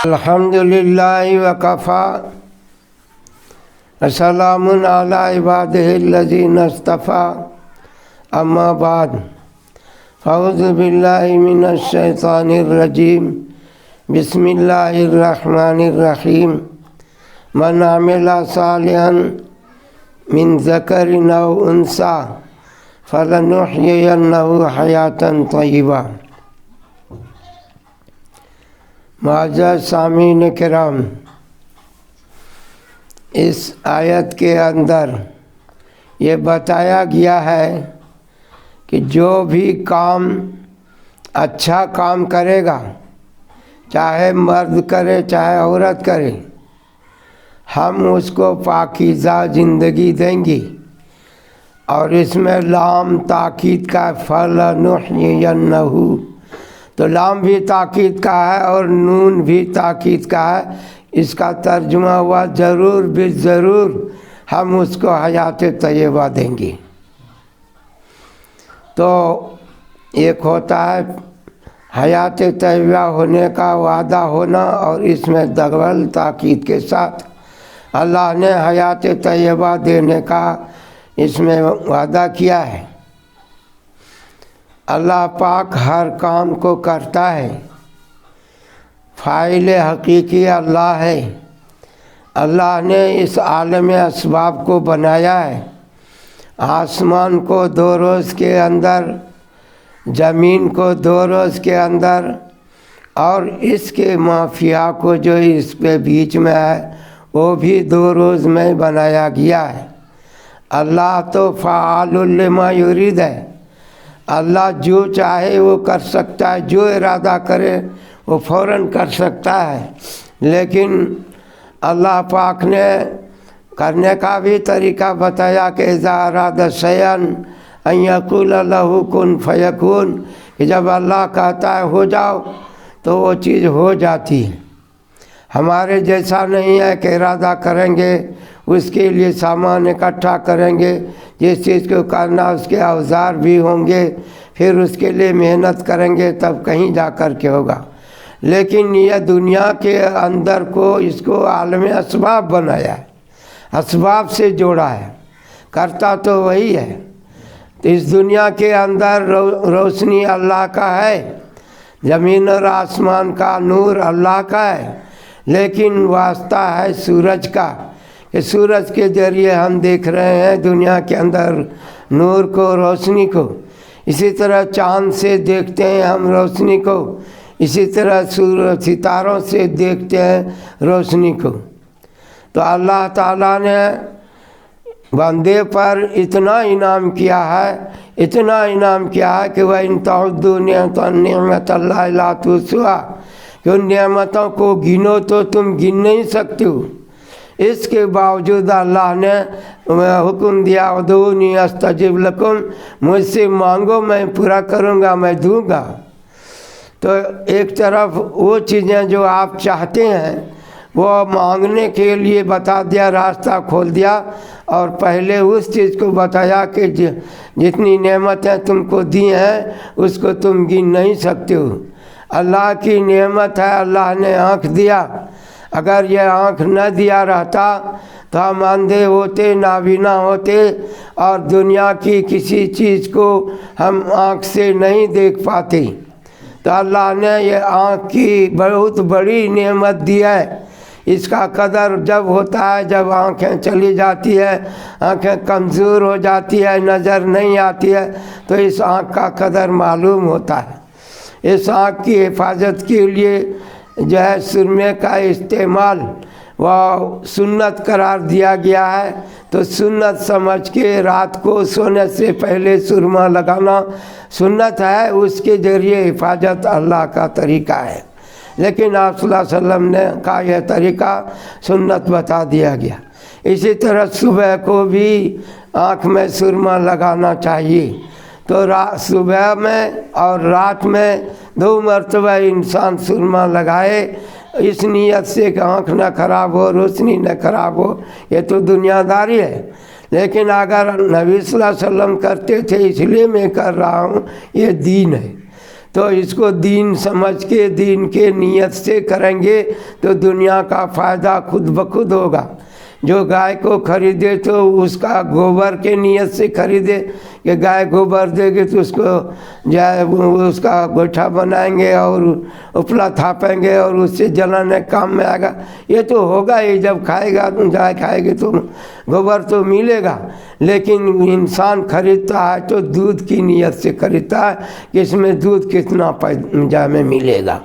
الحمدللہ وکفا وسلام علی عبادہ الذین اصطفیٰ اما بعد اعوذ باللہ من الشیطان الرجیم بسم اللہ الرحمن الرحیم من عمل صالحا من ذکر او انثی فلنحیینہ حیاۃ طیبہ۔ معزز سامعین کرام، اس آیت کے اندر یہ بتایا گیا ہے کہ جو بھی کام اچھا کام کرے گا، چاہے مرد کرے چاہے عورت کرے، ہم اس کو پاکیزہ زندگی دیں گے۔ اور اس میں لام تاکید کا فَلَنُحْيِيَنَّهُ، تو لام بھی تاکید کا ہے اور نون بھی تاکید کا ہے۔ اس کا ترجمہ ہوا ضرور بالضرور ہم اس کو حیات طیبہ دیں گے۔ تو ایک ہوتا ہے حیات طیبہ ہونے کا وعدہ ہونا، اور اس میں ڈبل تاکید کے ساتھ اللہ نے حیات طیبہ دینے کا اس میں وعدہ کیا ہے۔ اللہ پاک ہر کام کو کرتا ہے، فاعل حقیقی اللہ ہے۔ اللہ نے اس عالم اسباب کو بنایا ہے، آسمان کو 2 روز کے اندر، زمین کو 2 روز کے اندر، اور اس کے مافیا کو جو اس کے بیچ میں ہے وہ بھی 2 روز میں بنایا گیا ہے۔ اللہ تو فعال لما یرید ہے، اللہ جو چاہے وہ کر سکتا ہے، جو ارادہ کرے وہ فوراً کر سکتا ہے۔ لیکن اللہ پاک نے کرنے کا بھی طریقہ بتایا کہ اذا اراد شیئا ان یقول لہ کن فیکون، کہ جب اللہ کہتا ہے ہو جاؤ تو وہ چیز ہو جاتی ہے۔ ہمارے جیسا نہیں ہے کہ ارادہ کریں گے اس کے لیے سامان اکٹھا کریں گے، جس چیز کو کرنا اس کے اوزار بھی ہوں گے، پھر اس کے لیے محنت کریں گے تب کہیں جا کر کے ہوگا۔ لیکن یہ دنیا کے اندر کو اس کو عالم اسباب بنایا ہے، اسباب سے جوڑا ہے، کرتا تو وہی ہے۔ تو اس دنیا کے اندر روشنی اللہ کا ہے، زمین اور آسمان کا نور اللہ کا ہے، لیکن واسطہ ہے سورج کا، کہ سورج کے ذریعے ہم دیکھ رہے ہیں دنیا کے اندر نور کو، روشنی کو۔ اسی طرح چاند سے دیکھتے ہیں ہم روشنی کو، اسی طرح ستاروں سے دیکھتے ہیں روشنی کو۔ تو اللہ تعالیٰ نے بندے پر اتنا انعام کیا ہے، اتنا انعام کیا ہے کہ وَإِن تَعُدُّوا نِعْمَتَ اللَّهِ لَا تُحْصُوهَا، کہ ان نعمتوں کو گنو تو تم گن نہیں سکتے ہو۔ اس کے باوجود اللہ نے حکم دیا ادعونی استجب لکم، مجھ سے مانگو میں پورا کروں گا، میں دوں گا۔ تو ایک طرف وہ چیزیں جو آپ چاہتے ہیں وہ مانگنے کے لیے بتا دیا، راستہ کھول دیا، اور پہلے اس چیز کو بتایا کہ جتنی نعمتیں تم کو دی ہیں اس کو تم گن نہیں سکتے ہو۔ اللہ کی نعمت ہے اللہ نے آنکھ دیا، اگر یہ آنکھ نہ دیا رہتا تو ہم اندھے ہوتے، نابینا ہوتے، اور دنیا کی کسی چیز کو ہم آنکھ سے نہیں دیکھ پاتے۔ تو اللہ نے یہ آنکھ کی بہت بڑی نعمت دی ہے۔ اس کا قدر جب ہوتا ہے جب آنکھیں چلی جاتی ہے، آنکھیں کمزور ہو جاتی ہے، نظر نہیں آتی ہے، تو اس آنکھ کا قدر معلوم ہوتا ہے۔ اس آنکھ کی حفاظت کے لیے جو ہے سرمے کا استعمال وہ سنت قرار دیا گیا ہے۔ تو سنت سمجھ کے رات کو سونے سے پہلے سرما لگانا سنت ہے، اس کے ذریعے حفاظت اللہ کا طریقہ ہے۔ لیکن آپ صلی اللہ علیہ وسلم نے کا یہ طریقہ سنت بتا دیا گیا۔ اسی طرح صبح کو بھی آنکھ میں سرما لگانا چاہیے۔ تو صبح میں اور رات میں 2 مرتبہ انسان سرما لگائے، اس نیت سے کہ آنکھ نہ خراب ہو، روشنی نہ خراب ہو۔ یہ تو دنیا داری ہے، لیکن اگر نبی صلی اللہ علیہ وسلم کرتے تھے اس لیے میں کر رہا ہوں، یہ دین ہے، تو اس کو دین سمجھ کے دین کے نیت سے کریں گے تو دنیا کا فائدہ خود بخود ہوگا۔ جو گائے کو خریدے تو اس کا گوبر کے نیت سے خریدے کہ گائے گوبر دے گی تو اس کو اس کا گوٹھا بنائیں گے اور اپلا تھاپیں گے اور اس سے جلانے کام میں آئے گا، یہ تو ہوگا ہی، جب کھائے گا گائے کھائے گی تو گوبر تو ملے گا۔ لیکن انسان خریدتا ہے تو دودھ کی نیت سے خریدتا ہے کہ اس میں دودھ کتنا پیدا میں ملے گا،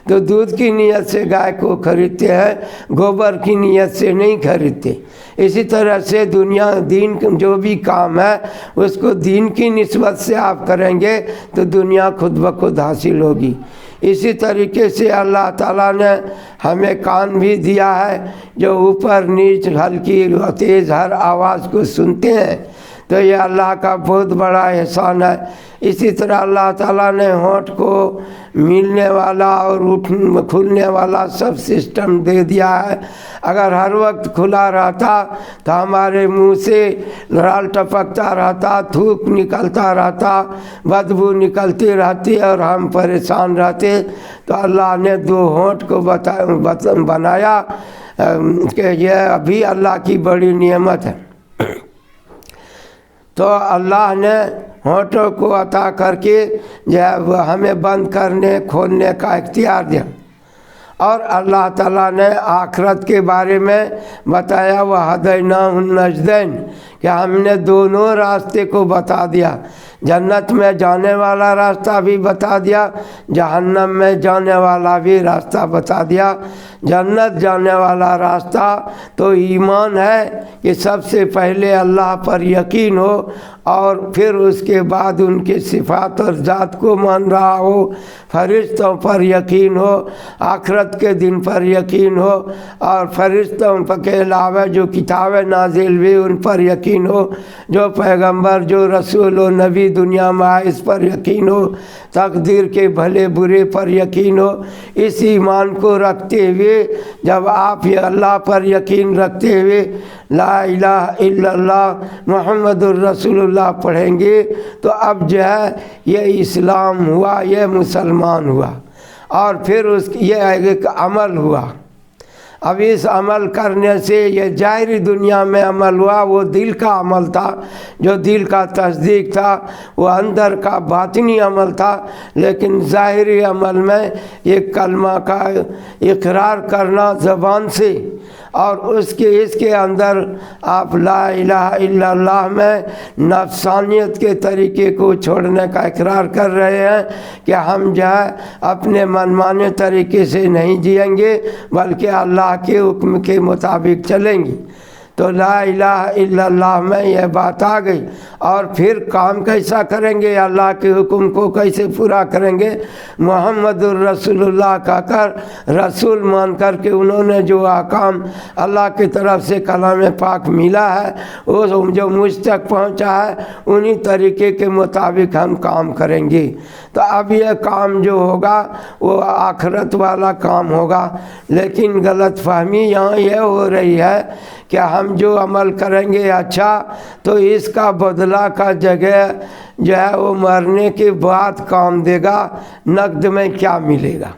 تو دودھ کی نیت سے گائے کو خریدتے ہیں، گوبر کی نیت سے نہیں خریدتے۔ اسی طرح سے دنیا دین جو بھی کام ہے اس کو دین کی نسبت سے آپ کریں گے تو دنیا خود بخود حاصل ہوگی۔ اسی طریقے سے اللہ تعالیٰ نے ہمیں کان بھی دیا ہے جو اوپر نیچ ہلکی تیز ہر آواز کو سنتے ہیں، تو یہ اللہ کا بہت بڑا احسان ہے۔ اسی طرح اللہ تعالیٰ نے ہونٹ کو ملنے والا اور کھلنے والا سب سسٹم دے دیا ہے۔ اگر ہر وقت کھلا رہتا تو ہمارے منہ سے رال ٹپکتا رہتا، تھوک نکلتا رہتا، بدبو نکلتی رہتی اور ہم پریشان رہتے، تو اللہ نے دو ہونٹ کو بنایا کہ یہ ابھی اللہ کی بڑی نعمت ہے۔ تو اللہ نے ہونٹوں کو عطا کر کے جو ہمیں بند کرنے کھولنے کا اختیار دیا، اور اللہ تعالیٰ نے آخرت کے بارے میں بتایا وَهَدَيْنَاهُ النَّجْدَيْنِ کہ ہم نے دونوں راستے کو بتا دیا، جنت میں جانے والا راستہ بھی بتا دیا، جہنم میں جانے والا بھی راستہ بتا دیا۔ جنت جانے والا راستہ تو ایمان ہے کہ سب سے پہلے اللہ پر یقین ہو اور پھر اس کے بعد ان کے صفات اور ذات کو مان رہا ہو، فرشتوں پر یقین ہو، آخرت کے دن پر یقین ہو، اور فرشتوں کے علاوہ جو کتابیں نازل ہوئی ان پر یقین ہو، جو پیغمبر جو رسول و نبی دنیا میں آئے اس پر یقین ہو، تقدیر کے بھلے برے پر یقین ہو۔ اس ایمان کو رکھتے ہوئے جب آپ یہ اللہ پر یقین رکھتے ہوئے لا الہ الا اللہ محمد الرسول اللہ پڑھیں گے تو اب جو ہے یہ اسلام ہوا، یہ مسلمان ہوا، اور پھر یہ ایک عمل ہوا۔ اب اس عمل کرنے سے یہ ظاہری دنیا میں عمل ہوا، وہ دل کا عمل تھا، جو دل کا تصدیق تھا، وہ اندر کا باطنی عمل تھا۔ لیکن ظاہری عمل میں یہ کلمہ کا اقرار کرنا زبان سے، اور اس کے اندر آپ لا الہ الا اللہ میں نفسانیت کے طریقے کو چھوڑنے کا اقرار کر رہے ہیں کہ ہم جو ہے اپنے منمانے طریقے سے نہیں جئیں گے بلکہ اللہ کے حکم کے مطابق چلیں گے۔ تو لا الہ الا اللہ میں یہ بات آ گئی، اور پھر کام کیسا کریں گے، اللہ کے حکم کو کیسے پورا کریں گے؟ محمد الرسول اللہ کا رسول مان کر کے انہوں نے جو احکام اللہ کی طرف سے کلام پاک ملا ہے وہ جو مجھ تک پہنچا ہے انہی طریقے کے مطابق ہم کام کریں گے۔ تو اب یہ کام جو ہوگا وہ آخرت والا کام ہوگا، لیکن غلط فہمی یہاں یہ ہو رہی ہے کہ ہم جو عمل کریں گے اچھا تو اس کا بدلہ کا جگہ جو ہے وہ مرنے کے بعد کام دے گا، نقد میں کیا ملے گا؟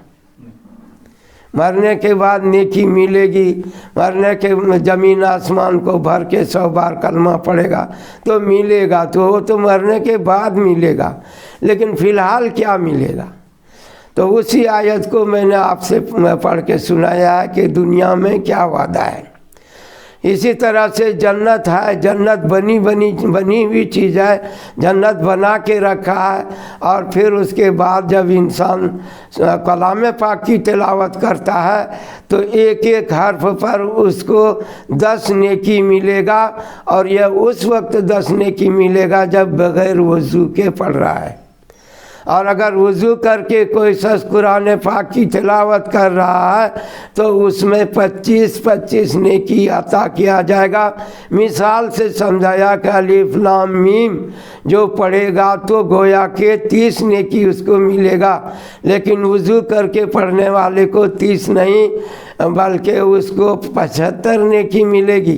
مرنے کے بعد نیکی ملے گی، مرنے کے زمین آسمان کو بھر کے 100 بار کلمہ پڑھے گا تو ملے گا، تو وہ تو مرنے کے بعد ملے گا، لیکن فی الحال کیا ملے گا؟ تو اسی آیت کو میں نے آپ سے پڑھ کے سنایا ہے کہ دنیا میں کیا وعدہ ہے۔ اسی طرح سے جنت ہے، جنت بنی ہوئی چیز ہے، جنت بنا کے رکھا ہے، اور پھر اس کے بعد جب انسان کلام پاک کی تلاوت کرتا ہے تو ایک ایک حرف پر اس کو 10 نیکی ملے گا، اور یہ اس وقت 10 نیکی ملے گا جب بغیر وضو کے پڑھ رہا ہے، اور اگر وضو کر کے کوئی شخص قرآن پاک کی تلاوت کر رہا ہے تو اس میں 25 نیکی عطا کیا جائے گا۔ مثال سے سمجھایا کہ الف لام میم جو پڑھے گا تو گویا کہ 30 نیکی اس کو ملے گا، لیکن وضو کر کے پڑھنے والے کو 30 نہیں بلکہ اس کو 75 نیکی ملے گی۔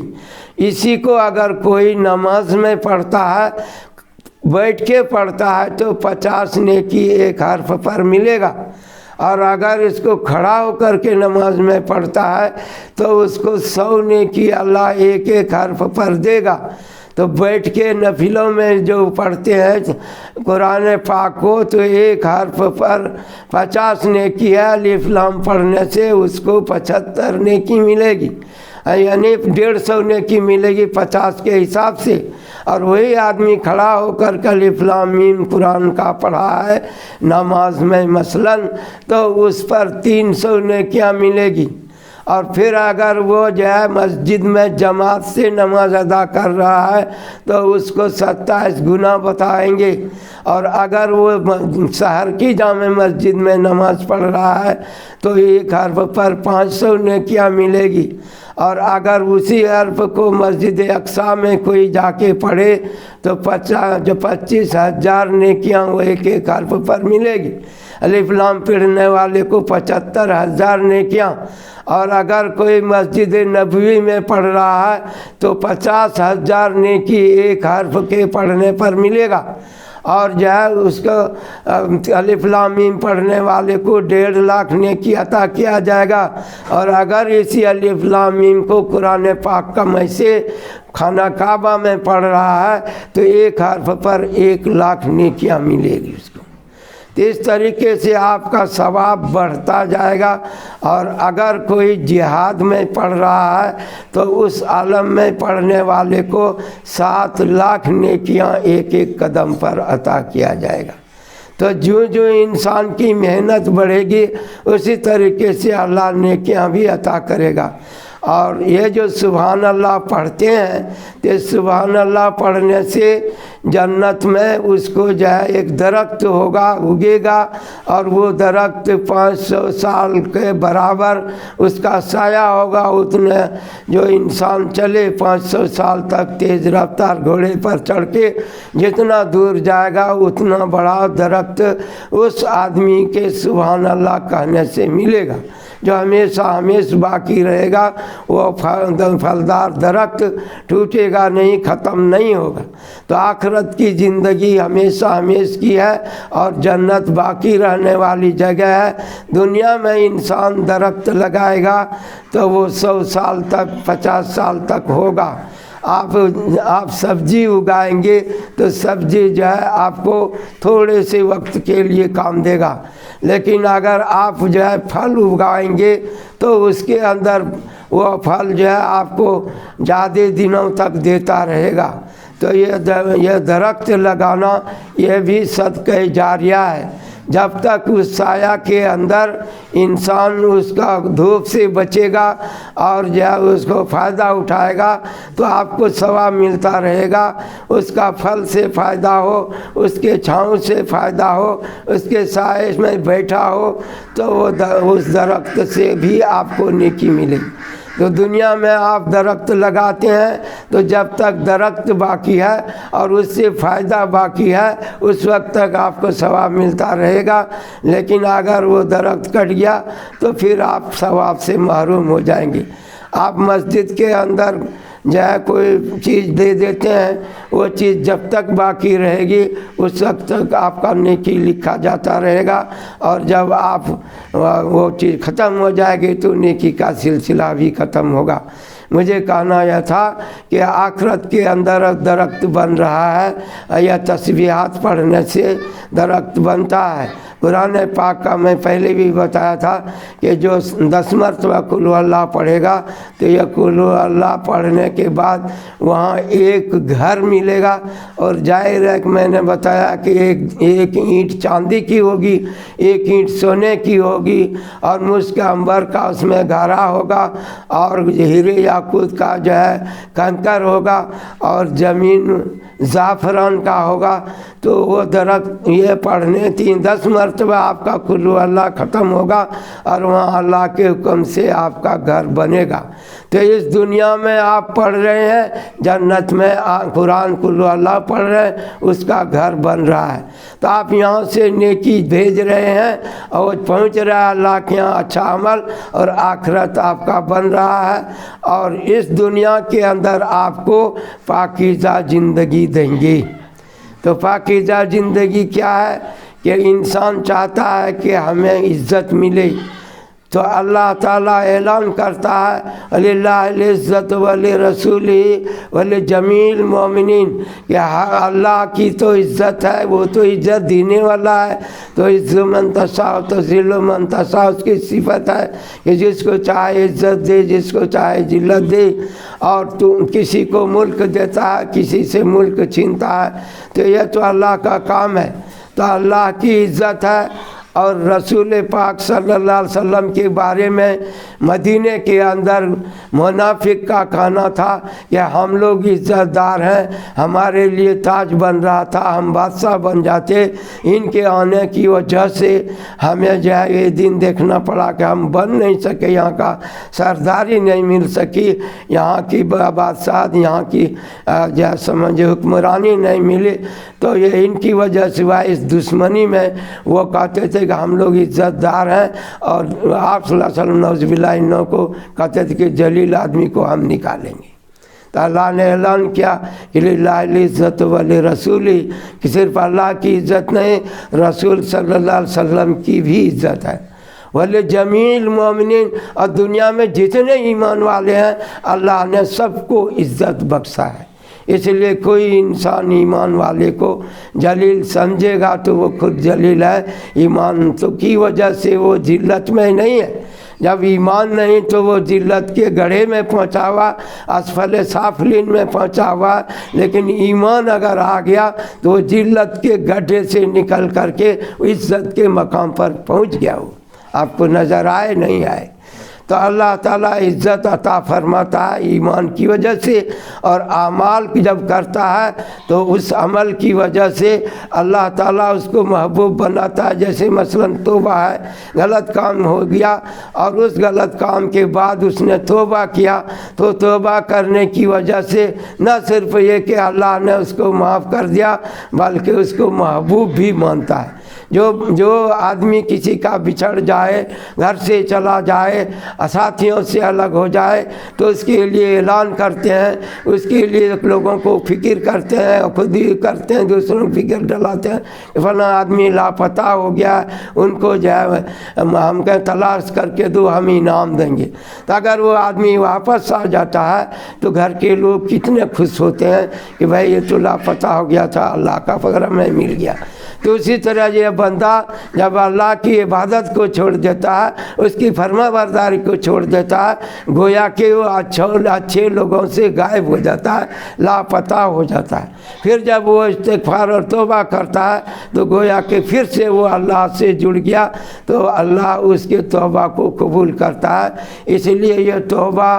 اسی کو اگر کوئی نماز میں پڑھتا ہے، بیٹھ کے پڑھتا ہے، تو 50 نیکی ایک حرف پر ملے گا، اور اگر اس کو کھڑا ہو کر کے نماز میں پڑھتا ہے تو اس کو 100 نیکی اللہ ایک ایک حرف پر دے گا۔ تو بیٹھ کے نفلوں میں جو پڑھتے ہیں قرآن پاک کو، تو ایک حرف پر 50 نیکی ہے، الف لام پڑھنے سے اس کو 75 نیکی ملے گی، یعنی 150 نیکی ملے گی 50 کے حساب سے۔ اور وہی آدمی کھڑا ہو کر الف لام میم قرآن کا پڑھا ہے نماز میں مثلاً، تو اس پر 300 نیکیاں ملے گی۔ اور پھر اگر وہ جو ہے مسجد میں جماعت سے نماز ادا کر رہا ہے تو اس کو 27 گنا بتائیں گے، اور اگر وہ شہر کی جامع مسجد میں نماز پڑھ رہا ہے تو ایک حرف پر 500 نیکیاں ملے گی، اور اگر اسی حرف کو مسجد اقصیٰ میں کوئی جا کے پڑھے تو 25,000 نیکیاں وہ ایک ایک حرف پر ملے گی۔ الف لام پڑھنے والے کو 75,000 نیکیاں، اور اگر کوئی مسجد نبوی میں پڑھ رہا ہے تو 50,000 نیکی ایک حرف کے پڑھنے پر ملے گا، اور جو ہے اس کو الف لام میم پڑھنے والے کو 1.5 لاکھ نیکی عطا کیا جائے گا۔ اور اگر اسی الف لام میم کو قرآن پاک کا ایسے خانہ کعبہ میں پڑھ رہا ہے تو ایک حرف پر 1 لاکھ نیکیاں ملے گی اس کو۔ تو اس طریقے سے آپ کا ثواب بڑھتا جائے گا۔ اور اگر کوئی جہاد میں پڑھ رہا ہے تو اس عالم میں پڑھنے والے کو 7 لاکھ نیکیاں ایک ایک قدم پر عطا کیا جائے گا۔ تو جو جو انسان کی محنت بڑھے گی اسی طریقے سے اللہ نیکیاں بھی عطا کرے گا۔ اور یہ جو سبحان اللہ پڑھتے ہیں تو سبحان اللہ پڑھنے سے جنت میں اس کو جو ہے ایک درخت ہوگا، اگے گا، اور وہ درخت 500 سال کے برابر اس کا سایہ ہوگا۔ اتنے جو انسان چلے 500 سال تک تیز رفتار گھوڑے پر چڑھ کے جتنا دور جائے گا اتنا بڑا درخت اس آدمی کے سبحان اللہ کہنے سے ملے گا، جو ہمیشہ ہمیشہ باقی رہے گا۔ وہ پھلدار درخت ٹوٹے گا نہیں، ختم نہیں ہوگا۔ تو آخرت کی زندگی ہمیشہ ہمیشہ کی ہے، اور جنت باقی رہنے والی جگہ ہے۔ دنیا میں انسان درخت لگائے گا تو وہ 100 سال تک 50 سال تک ہوگا۔ آپ سبزی اگائیں گے تو سبزی جو ہے آپ کو تھوڑے سے وقت کے لیے کام دے گا، لیکن اگر آپ جو ہے پھل اگائیں گے تو اس کے اندر وہ پھل جو ہے آپ کو زیادہ دنوں تک دیتا رہے گا۔ تو یہ درخت لگانا یہ بھی صدقہ جاریہ ہے۔ جب تک اس سایہ کے اندر انسان اس کا دھوپ سے بچے گا اور جو ہے اس کو فائدہ اٹھائے گا تو آپ کو ثواب ملتا رہے گا۔ اس کا پھل سے فائدہ ہو، اس کے چھاؤں سے فائدہ ہو، اس کے سائے میں بیٹھا ہو تو وہ اس درخت سے بھی آپ کو نیکی ملے۔ تو دنیا میں آپ درخت لگاتے ہیں تو جب تک درخت باقی ہے اور اس سے فائدہ باقی ہے اس وقت تک آپ کو ثواب ملتا رہے گا، لیکن اگر وہ درخت کٹ گیا تو پھر آپ ثواب سے محروم ہو جائیں گے۔ آپ مسجد کے اندر جو ہے کوئی چیز دے دیتے ہیں، وہ چیز جب تک باقی رہے گی اس وقت تک آپ کا نیکی لکھا جاتا رہے گا، اور جب آپ وہ چیز ختم ہو جائے گی تو نیکی کا سلسلہ بھی ختم ہوگا۔ مجھے کہنا یہ تھا کہ آخرت کے اندر درخت بن رہا ہے، یا تسبیحات پڑھنے سے درخت بنتا ہے۔ قرآن پاک کا میں پہلے بھی بتایا تھا کہ جو 10 مرتبہ قل ہو اللہ پڑھے گا تو یہ قل ہو اللہ پڑھنے کے بعد وہاں ایک گھر ملے گا، اور ظاہر ہے کہ میں نے بتایا کہ ایک اینٹ چاندی کی ہوگی، ایک اینٹ سونے کی ہوگی، اور مشک عنبر کا اس میں گھرا ہوگا، اور ہیرے یاقوت کا جو ہے کنکر ہوگا، اور زمین زعفران کا ہوگا۔ تو وہ درخت یہ پڑھنے 10 مرتبہ مرتبہ آپ کا کلو اللہ ختم ہوگا اور وہاں اللہ کے حکم سے آپ کا گھر بنے گا۔ تو اس دنیا میں آپ پڑھ رہے ہیں، جنت میں قرآن کلو اللہ پڑھ رہے ہیں، اس کا گھر بن رہا ہے۔ تو آپ یہاں سے نیکی بھیج رہے ہیں اور پہنچ رہا ہے اللہ کے یہاں اچھا عمل، اور آخرت آپ کا بن رہا ہے، اور اس دنیا کے اندر آپ کو پاکیزہ زندگی دیں گی۔ تو پاکیزہ زندگی کیا ہے کہ انسان چاہتا ہے کہ ہمیں عزت ملے، تو اللہ تعالیٰ اعلان کرتا ہے وَلِلَّهِ الْعِزَّةُ وَلِرَسُولِهِ وَلِجَمِيعِ الْمُؤْمِنِينَ، کہ اللہ کی تو عزت ہے، وہ تو عزت دینے والا ہے۔ تو عزت من تشاء تذل من تشاء، اس کی صفت ہے کہ جس کو چاہے عزت دے، جس کو چاہے ذلت دے، اور تو کسی کو ملک دیتا ہے، کسی سے ملک چھینتا ہے۔ تو یہ تو اللہ کا کام ہے۔ تو اللہ کی عزت ہے۔ اور رسول پاک صلی اللہ علیہ وسلم کے بارے میں مدینے کے اندر منافق کا کہنا تھا کہ ہم لوگ عزت دار ہیں، ہمارے لیے تاج بن رہا تھا، ہم بادشاہ بن جاتے، ان کے آنے کی وجہ سے ہمیں جو ہے یہ دن دیکھنا پڑا کہ ہم بن نہیں سکے، یہاں کا سرداری نہیں مل سکی، یہاں کی بادشاہت، یہاں کی جو سمجھے حکمرانی نہیں ملی۔ تو یہ ان کی وجہ سے اس دشمنی میں وہ کہتے تھے کہ ہم لوگ عزت دار ہیں، اور آپ صلی اللہ علیہ وسلم نعوذ باللہ انہوں کو کہتے تھے کہ جلیل آدمی کو ہم نکالیں گے۔ تو اللہ نے اعلان کیا کہ للہ العزت ولرسولہ، کہ صرف اللہ کی عزت نہیں، رسول صلی اللہ علیہ وسلم کی بھی عزت ہے، وَلِجَمِيعِ الْمُؤْمِنِينَ، اور دنیا میں جتنے ایمان والے ہیں اللہ نے سب کو عزت بخشا ہے۔ اس لیے کوئی انسان ایمان والے کو جلیل سمجھے گا تو وہ خود جلیل ہے، ایمان تو کی وجہ سے وہ ذلت میں نہیں ہے۔ جب ایمان نہیں تو وہ ذلت کے گڑھے میں پہنچا ہوا، اسفل سافلین میں پہنچا ہوا، لیکن ایمان اگر آ گیا تو وہ ذلت کے گڈھے سے نکل کر کے عزت کے مقام پر پہنچ گیا۔ وہ آپ کو نظر آئے نہیں آئے۔ تو اللہ تعالیٰ عزت عطا فرماتا ہے ایمان کی وجہ سے، اور اعمال جب کرتا ہے تو اس عمل کی وجہ سے اللہ تعالیٰ اس کو محبوب بناتا ہے۔ جیسے مثلاً توبہ ہے، غلط کام ہو گیا اور اس غلط کام کے بعد اس نے توبہ کیا، تو توبہ کرنے کی وجہ سے نہ صرف یہ کہ اللہ نے اس کو معاف کر دیا بلکہ اس کو محبوب بھی مانتا ہے۔ جو آدمی کسی کا بچھڑ جائے، گھر سے چلا جائے، ساتھیوں سے الگ ہو جائے، تو اس کے لیے اعلان کرتے ہیں، اس کے لیے لوگوں کو فکر کرتے ہیں، خود ہی کرتے ہیں، دوسروں کو فکر ڈلاتے ہیں کہ فلاں آدمی لاپتہ ہو گیا، ان کو جو ہے ہم کہیں تلاش کر کے دو، ہم انعام دیں گے۔ تو اگر وہ آدمی واپس آ جاتا ہے تو گھر کے لوگ کتنے خوش ہوتے ہیں کہ بھائی یہ تو لاپتہ ہو گیا تھا، اللہ کا فضل ہمیں مل گیا۔ تو اسی طرح یہ بندہ جب اللہ کی عبادت کو چھوڑ دیتا ہے، اس کی فرما برداری کو چھوڑ دیتا ہے، گویا کہ وہ اچھے لوگوں سے غائب ہو جاتا ہے، لاپتہ ہو جاتا ہے۔ پھر جب وہ استغفار اور توبہ کرتا ہے تو گویا کہ پھر سے وہ اللہ سے جڑ گیا، تو اللہ اس کے توبہ کو قبول کرتا ہے۔ اس لیے یہ توبہ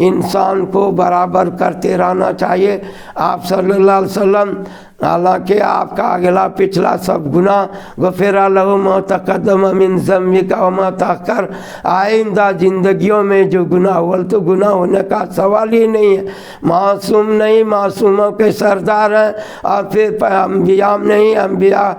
انسان کو برابر کرتے رہنا چاہیے۔ آپ صلی اللہ علیہ وسلم، حالانکہ آپ کا اگلا پچھلا سب گناہ غفر لہ ما تقدم من ذنبک وما تاخر، آئندہ زندگیوں میں جو گناہ ہوا تو گناہ ہونے کا سوال ہی نہیں ہے۔ معصوم نہیں، معصوموں کے سردار ہیں، اور پھر انبیاء نہیں، انبیاء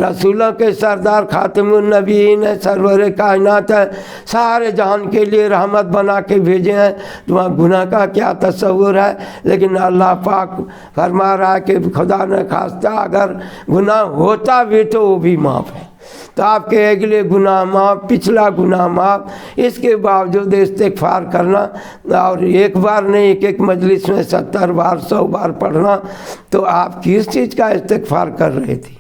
رسولوں کے سردار، خاتم النبیین ہے، سرور کائنات ہے، سارے جہان کے لیے رحمت بنا کے بھیجے ہیں۔ تمہاں گناہ کا کیا تصور ہے؟ لیکن اللہ پاک فرما رہا ہے کہ خدا نے خواستہ اگر گناہ ہوتا بھی تو وہ بھی معاف ہے۔ تو آپ کے اگلے گناہ معاف، پچھلا گناہ معاف، اس کے باوجود استغفار کرنا، اور ایک بار نہیں، ایک مجلس میں 70 بار 100 بار پڑھنا، تو آپ کس چیز کا استغفار کر رہے تھے؟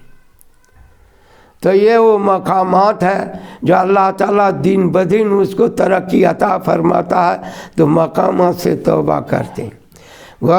تو یہ وہ مقامات ہے جو اللہ تعالیٰ دن بدن اس کو ترقی عطا فرماتا ہے، تو مقامات سے توبہ کرتے ہیں۔ وہ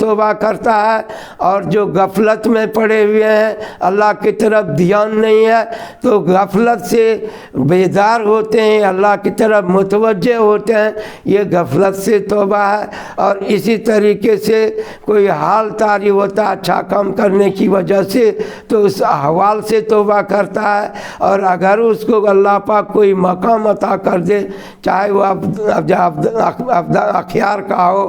توبہ کرتا ہے، اور جو غفلت میں پڑے ہوئے ہیں، اللہ کی طرف دھیان نہیں ہے، تو غفلت سے بیدار ہوتے ہیں، اللہ کی طرف متوجہ ہوتے ہیں، یہ غفلت سے توبہ ہے۔ اور اسی طریقے سے کوئی حال طاری ہوتا ہے اچھا کام کرنے کی وجہ سے، تو اس احوال سے توبہ کرتا ہے۔ اور اگر اس کو اللہ پاک کوئی مقام عطا کر دے، چاہے وہ اخیار کا ہو،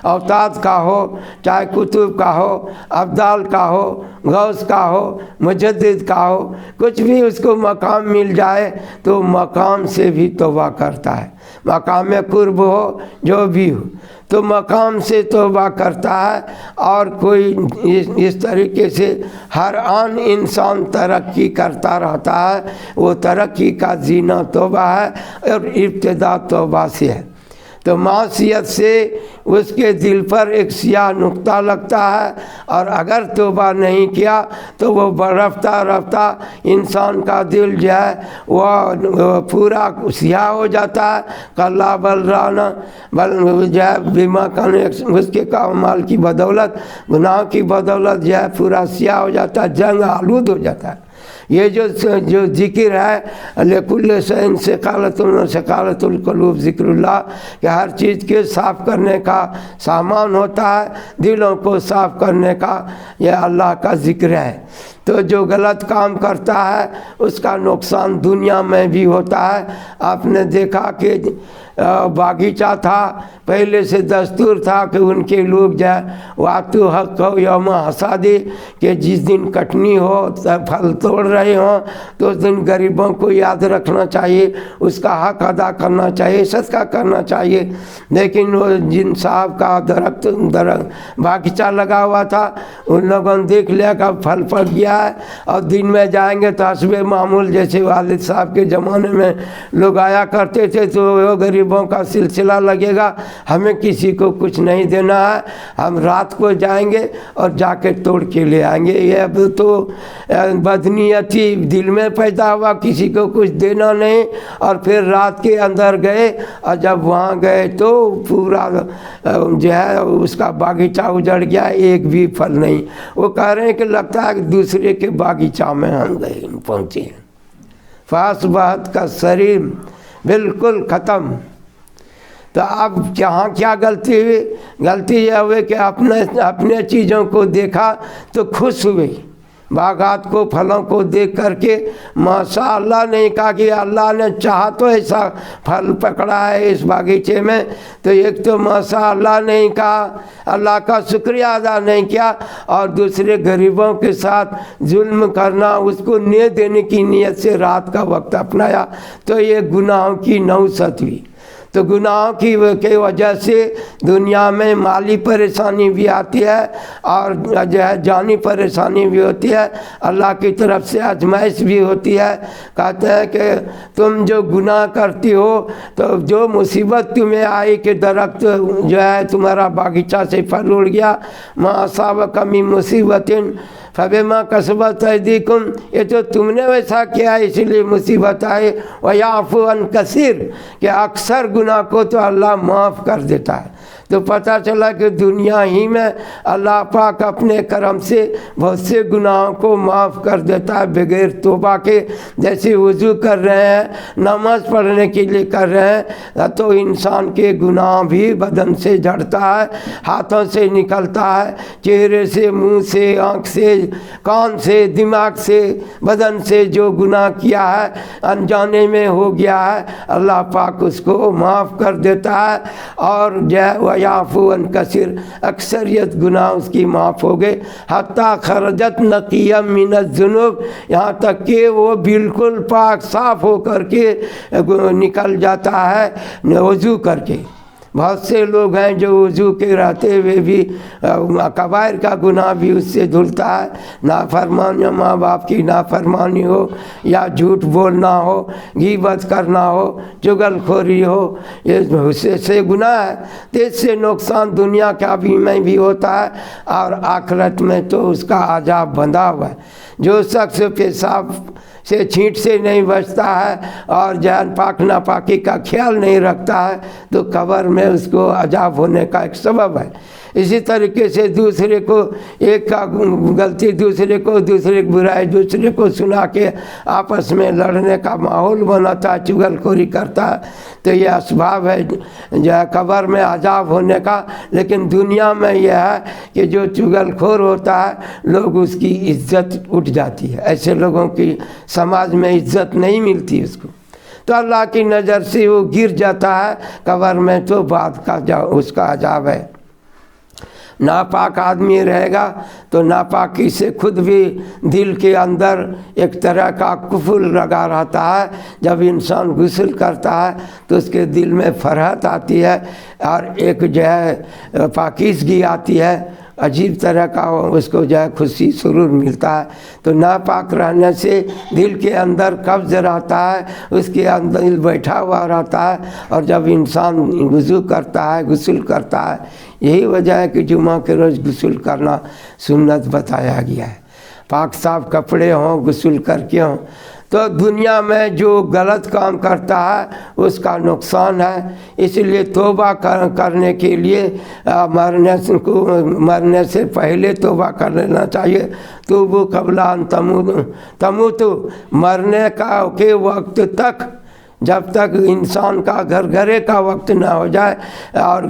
اوتاد کا ہو، چاہے کتب کا ہو، ابدال کا ہو، غوث کا ہو، مجدد کا ہو، کچھ بھی اس کو مقام مل جائے تو مقام سے بھی توبہ کرتا ہے، مقام قرب ہو جو بھی ہو تو مقام سے توبہ کرتا ہے۔ اور کوئی اس طریقے سے ہر آن انسان ترقی کرتا رہتا ہے، وہ ترقی کا زینہ توبہ ہے اور ابتدا توبہ سے ہے۔ تو معصیت سے اس کے دل پر ایک سیاہ نقطہ لگتا ہے، اور اگر توبہ نہیں کیا تو وہ رفتہ رفتہ انسان کا دل جو ہے وہ پورا سیاہ ہو جاتا ہے۔ کلا بل رانا بل جو ہے بیما کن اس کے اعمال کی بدولت، گناہ کی بدولت جو ہے پورا سیاہ ہو جاتا ہے، جنگ آلود ہو جاتا ہے۔ یہ جو ذکر ہے لکل شیء ثقالۃ ثقالۃ القلوب، ذکر اللہ کہ ہر چیز کے صاف کرنے کا سامان ہوتا ہے، دلوں کو صاف کرنے کا یہ اللہ کا ذکر ہے۔ تو جو غلط کام کرتا ہے اس کا نقصان دنیا میں بھی ہوتا ہے۔ آپ نے دیکھا کہ باغیچہ تھا، پہلے سے دستور تھا کہ ان کے لوگ جو ہے واتو حق ہو یوم حصادی، کہ جس دن کٹنی ہو پھل توڑ رہے ہوں تو اس دن غریبوں کو یاد رکھنا چاہیے، اس کا حق ادا کرنا چاہیے، صدقہ کرنا چاہیے۔ لیکن وہ جن صاحب کا درخت باغیچہ لگا ہوا تھا، ان لوگوں نے دیکھ لیا کہ پھل پک گیا ہے، اور دن میں جائیں گے تو حسب معمول جیسے والد صاحب کے زمانے میں لوگ آیا کرتے تھے تو وہ غریبوں کا سلسلہ لگے گا، ہمیں کسی کو کچھ نہیں دینا ہے، ہم رات کو جائیں گے اور جا کے توڑ کے لے آئیں گے۔ یہ اب تو بدنیتی دل میں پیدا ہوا، کسی کو کچھ دینا نہیں، اور پھر رات کے اندر گئے، اور جب وہاں گئے تو پورا جو ہے اس کا باغیچہ اجڑ گیا، ایک بھی پھل نہیں۔ وہ کہہ رہے ہیں کہ لگتا ہے کہ دوسرے کے باغیچہ میں ہم گئے پہنچے ہیں۔ فاصبحت کا سریم، بالکل ختم۔ تو اب یہاں کیا غلطی ہوئی؟ غلطی یہ ہوئی کہ اپنے چیزوں کو دیکھا تو خوش ہوئی، باغات کو پھلوں کو دیکھ کر کے ماشاء اللہ نہیں کہا کہ اللہ نے چاہا تو ایسا پھل پکڑا ہے اس باغیچے میں، تو ایک تو ماشاء اللہ نہیں کہا، اللہ کا شکریہ ادا نہیں کیا، اور دوسرے غریبوں کے ساتھ ظلم کرنا، اس کو نہیں دینے کی نیت سے رات کا وقت اپنایا، تو یہ گناہوں کی نوست ہوئی۔ تو گناہوں کی وجہ سے دنیا میں مالی پریشانی بھی آتی ہے، اور جو ہے جانی پریشانی بھی ہوتی ہے، اللہ کی طرف سے آزمائش بھی ہوتی ہے۔ کہتے ہیں کہ تم جو گناہ کرتی ہو تو جو مصیبت تمہیں آئی کہ درخت جو ہے تمہارا باغیچہ سے پھل اڑ گیا، ما اصابک من مصیبت فبما کسبت ایدیکم، یہ تو تم نے ویسا کیا اس لیے مصیبت آئے، ویعفو عن کثیر، کہ اکثر گناہ کو تو اللہ معاف کر دیتا ہے۔ تو پتہ چلا کہ دنیا ہی میں اللہ پاک اپنے کرم سے بہت سے گناہوں کو معاف کر دیتا ہے بغیر توبہ کے۔ جیسے وضو کر رہے ہیں، نماز پڑھنے کے لیے کر رہے ہیں، تو انسان کے گناہ بھی بدن سے جھڑتا ہے، ہاتھوں سے نکلتا ہے، چہرے سے، منہ سے، آنکھ سے، کان سے، دماغ سے، بدن سے جو گناہ کیا ہے انجانے میں ہو گیا ہے، اللہ پاک اس کو معاف کر دیتا ہے، اور جو ہے یعفو عن کثیر، اکثریت گناہ اس کی معاف ہو گئے، حتیٰ خرجت نقیا من الذنوب، یہاں تک کہ وہ بالکل پاک صاف ہو کر کے نکل جاتا ہے وضو کر کے۔ بہت سے لوگ ہیں جو وضو کے رہتے ہوئے بھی کبائر کا گناہ بھی اس سے دھلتا ہے، نافرمانی، ماں باپ کی نافرمانی ہو، یا جھوٹ بولنا ہو، غیبت کرنا ہو، چغل خوری ہو، یہ سے گناہ ہے۔ تو اس سے نقصان دنیا کا بھی میں بھی ہوتا ہے، اور آخرت میں تو اس کا عذاب بندھا ہوا ہے۔ جو شخص پیشاب سے چھینٹ سے نہیں بچتا ہے اور جان پاک ناپاکی کا خیال نہیں رکھتا ہے تو قبر میں اس کو عذاب ہونے کا ایک سبب ہے۔ اسی طریقے سے دوسرے کو ایک کا غلطی دوسرے کو، دوسرے کی برائی دوسرے کو سنا کے آپس میں لڑنے کا ماحول بناتا ہے، چغل خوری کرتا ہے، تو یہ اسباب ہے جو ہے قبر میں عذاب ہونے کا۔ لیکن دنیا میں یہ ہے کہ جو چغل خور ہوتا ہے لوگ اس کی عزت اٹھ جاتی ہے، ایسے لوگوں کی سماج میں عزت نہیں ملتی اس کو، تو اللہ کی نظر سے وہ گر جاتا ہے قبر میں، تو بعد کا اس کا عذاب ہے۔ ناپاک آدمی رہے گا تو ناپاکی سے خود بھی دل کے اندر ایک طرح کا کفر لگا رہتا ہے۔ جب انسان غسل کرتا ہے تو اس کے دل میں فرحت آتی ہے اور ایک جو ہے پاکیزگی آتی ہے، عجیب طرح کا اس کو جو ہے خوشی سرور ملتا ہے۔ تو ناپاک رہنے سے دل کے اندر قبض رہتا ہے، اس کے اندر دل بیٹھا ہوا رہتا ہے، اور جب انسان وضو کرتا ہے، غسل کرتا ہے، یہی وجہ ہے کہ جمعہ کے روز غسل کرنا سنت بتایا گیا ہے۔ پاک صاف کپڑے ہوں، غسل کر کے ہوں۔ تو دنیا میں جو غلط کام کرتا ہے اس کا نقصان ہے، اس لیے توبہ کرنے کے لیے مرنے سے پہلے توبہ کر لینا چاہیے۔ توبوا قبل ان تموتوا، مرنے کے وقت تک، جب تک انسان کا گھرے کا وقت نہ ہو جائے اور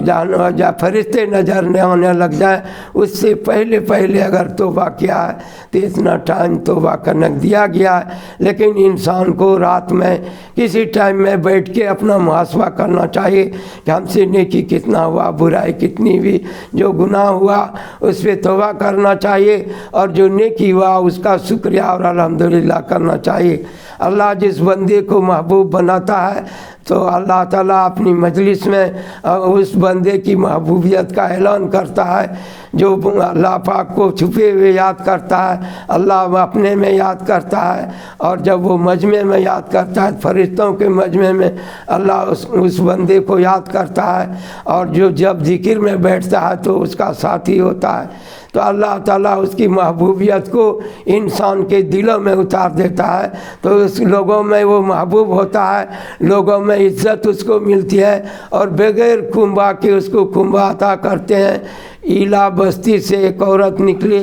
فرشتے نظر نہ ہونے لگ جائے، اس سے پہلے اگر توبہ کیا ہے تو اتنا ٹائم توبہ کرنے دیا گیا ہے۔ لیکن انسان کو رات میں کسی ٹائم میں بیٹھ کے اپنا محاسبہ کرنا چاہیے کہ ہم سے نیکی کتنا ہوا، برائی کتنی ہوئی، جو گناہ ہوا اس پہ توبہ کرنا چاہیے، اور جو نیکی ہوا اس کا شکریہ اور الحمدللہ کرنا چاہیے۔ اللہ جس بندے کو محبوب بناتا ہے تو اللہ تعالیٰ اپنی مجلس میں اس بندے کی محبوبیت کا اعلان کرتا ہے۔ جو اللہ پاک کو چھپے ہوئے یاد کرتا ہے اللہ اپنے میں یاد کرتا ہے، اور جب وہ مجمع میں یاد کرتا ہے فرشتوں کے مجمع میں اللہ اس بندے کو یاد کرتا ہے، اور جو جب ذکر میں بیٹھتا ہے تو اس کا ساتھی ہوتا ہے۔ تو اللہ تعالیٰ اس کی محبوبیت کو انسان کے دلوں میں اتار دیتا ہے، تو اس لوگوں میں وہ محبوب ہوتا ہے، لوگوں میں عزت اس کو ملتی ہے، اور بغیر کنبا کے اس کو کنبا عطا کرتے ہیں۔ ایلا بستی سے ایک عورت نکلی